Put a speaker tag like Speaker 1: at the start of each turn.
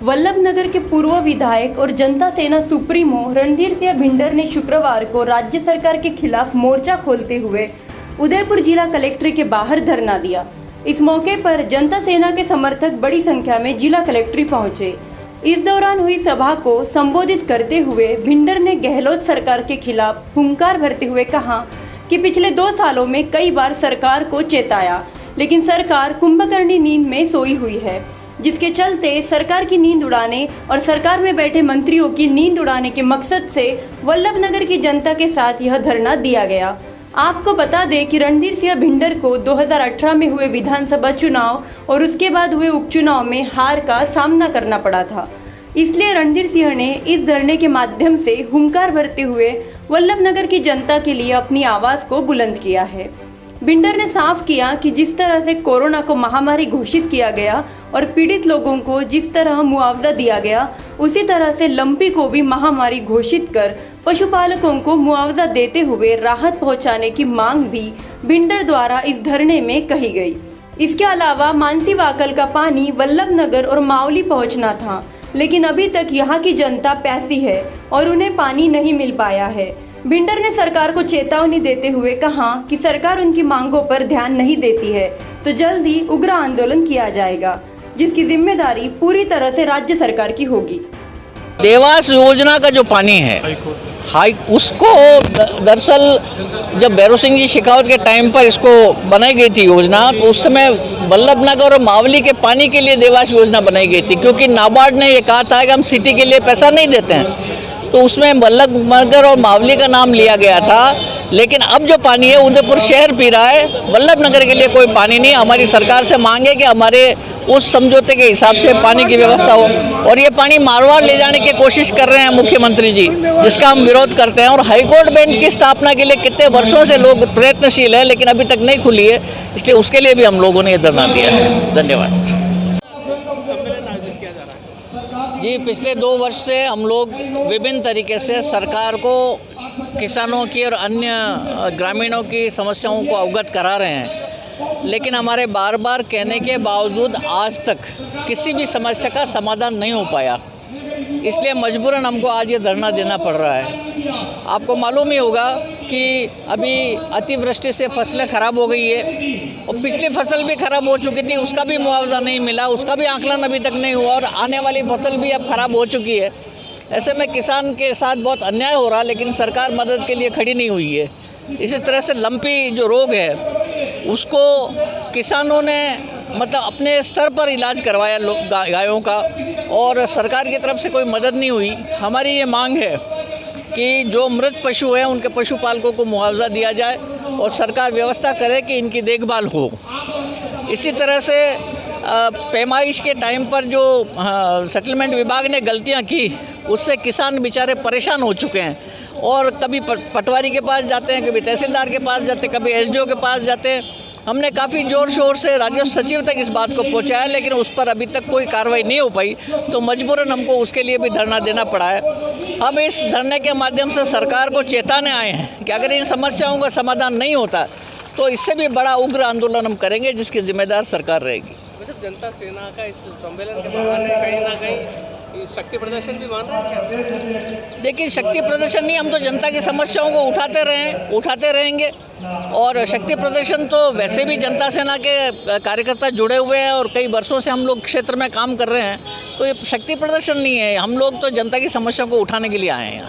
Speaker 1: वल्लभनगर के पूर्व विधायक और जनता सेना सुप्रीमो रणधीर सिंह भिंडर ने शुक्रवार को राज्य सरकार के खिलाफ मोर्चा खोलते हुए उदयपुर जिला कलेक्ट्रेट के बाहर धरना दिया। इस मौके पर जनता सेना के समर्थक बड़ी संख्या में जिला कलेक्ट्रेट पहुंचे। इस दौरान हुई सभा को संबोधित करते हुए भिंडर ने गहलोत सरकार के खिलाफ हुंकार भरते हुए कहा कि पिछले 2 सालों में कई बार सरकार को चेताया, लेकिन सरकार कुंभकर्णी नींद में सोई हुई है, जिसके चलते सरकार की नींद उड़ाने और सरकार में बैठे मंत्रियों की नींद उड़ाने के मकसद से वल्लभनगर की जनता के साथ यह धरना दिया गया। आपको बता दें कि रणधीर सिंह भिंडर को 2018 में हुए विधानसभा चुनाव और उसके बाद हुए उपचुनाव में हार का सामना करना पड़ा था। इसलिए रणधीर सिंह ने इस धरने के माध्यम से हुंकार भरते हुए वल्लभनगर की जनता के लिए अपनी आवाज़ को बुलंद किया है। भिंडर ने साफ किया कि जिस तरह से कोरोना को महामारी घोषित किया गया और पीड़ित लोगों को जिस तरह मुआवजा दिया गया, उसी तरह से लंपी को भी महामारी घोषित कर पशुपालकों को मुआवजा देते हुए राहत पहुंचाने की मांग भी भिंडर द्वारा इस धरने में कही गई। इसके अलावा मानसी वाकल का पानी वल्लभनगर और मावली पहुंचना था, लेकिन अभी तक यहाँ की जनता प्यासी है और उन्हें पानी नहीं मिल पाया है। भिंडर ने सरकार को चेतावनी देते हुए कहा कि सरकार उनकी मांगों पर ध्यान नहीं देती है तो जल्द ही उग्र आंदोलन किया जाएगा, जिसकी जिम्मेदारी पूरी तरह से राज्य सरकार की होगी।
Speaker 2: देवास योजना का जो पानी है उसको दरअसल जब भैरव सिंह जी शेखावत के टाइम पर इसको बनाई गई थी योजना, तो उस समय वल्लभनगर और मावली के पानी के लिए देवास योजना बनाई गई थी, क्योंकि नाबार्ड ने ये कहा था कि हम सिटी के लिए पैसा नहीं देते हैं, तो उसमें वल्लभनगर और मावली का नाम लिया गया था। लेकिन अब जो पानी है उदयपुर शहर पी रहा है, वल्लभनगर के लिए कोई पानी नहीं। हमारी सरकार से मांगे कि हमारे उस समझौते के हिसाब से पानी की व्यवस्था हो, और ये पानी मारवाड़ ले जाने की कोशिश कर रहे हैं मुख्यमंत्री जी, जिसका हम विरोध करते हैं। और हाईकोर्ट बेंच की स्थापना के लिए कितने वर्षों से लोग प्रयत्नशील हैं, लेकिन अभी तक नहीं खुली है, इसलिए उसके लिए भी हम लोगों ने ये धरना दिया है। धन्यवाद जी। पिछले 2 वर्ष से हम लोग विभिन्न तरीके से सरकार को किसानों की और अन्य ग्रामीणों की समस्याओं को अवगत करा रहे हैं, लेकिन हमारे बार बार कहने के बावजूद आज तक किसी भी समस्या का समाधान नहीं हो पाया। इसलिए मजबूरन हमको आज ये धरना देना पड़ रहा है। आपको मालूम ही होगा कि अभी अतिवृष्टि से फसलें ख़राब हो गई है, और पिछली फसल भी ख़राब हो चुकी थी, उसका भी मुआवजा नहीं मिला, उसका भी आकलन अभी तक नहीं हुआ, और आने वाली फसल भी अब ख़राब हो चुकी है। ऐसे में किसान के साथ बहुत अन्याय हो रहा, लेकिन सरकार मदद के लिए खड़ी नहीं हुई है। इसी तरह से लंपी जो रोग है उसको किसानों ने मतलब अपने स्तर पर इलाज करवाया गायों का, और सरकार की तरफ से कोई मदद नहीं हुई। हमारी ये मांग है कि जो मृत पशु हैं उनके पशुपालकों को मुआवजा दिया जाए और सरकार व्यवस्था करे कि इनकी देखभाल हो। इसी तरह से पैमाइश के टाइम पर जो सेटलमेंट विभाग ने गलतियां की, उससे किसान बेचारे परेशान हो चुके हैं, और कभी पटवारी के पास जाते हैं, कभी तहसीलदार के पास जाते हैं, कभी एसडीओ के पास जाते हैं। हमने काफ़ी ज़ोर शोर से राजस्व सचिव तक इस बात को पहुंचाया, लेकिन उस पर अभी तक कोई कार्रवाई नहीं हो पाई, तो मजबूरन हमको उसके लिए भी धरना देना पड़ा है। हम इस धरने के माध्यम से सरकार को चेताने आए हैं कि अगर इन समस्याओं का समाधान नहीं होता तो इससे भी बड़ा उग्र आंदोलन हम करेंगे, जिसकी जिम्मेदार सरकार रहेगी।
Speaker 3: जनता सेना का इस सम्मेलन के बहाने कहीं ना कहीं शक्ति प्रदर्शन भी मान रहे हैं?
Speaker 2: देखिए, शक्ति प्रदर्शन नहीं, हम तो जनता की समस्याओं को उठाते रहेंगे, और शक्ति प्रदर्शन तो वैसे भी जनता सेना के कार्यकर्ता जुड़े हुए हैं और कई वर्षों से हम लोग क्षेत्र में काम कर रहे हैं, तो ये शक्ति प्रदर्शन नहीं है। हम लोग तो जनता की समस्याओं को उठाने के लिए आए हैं।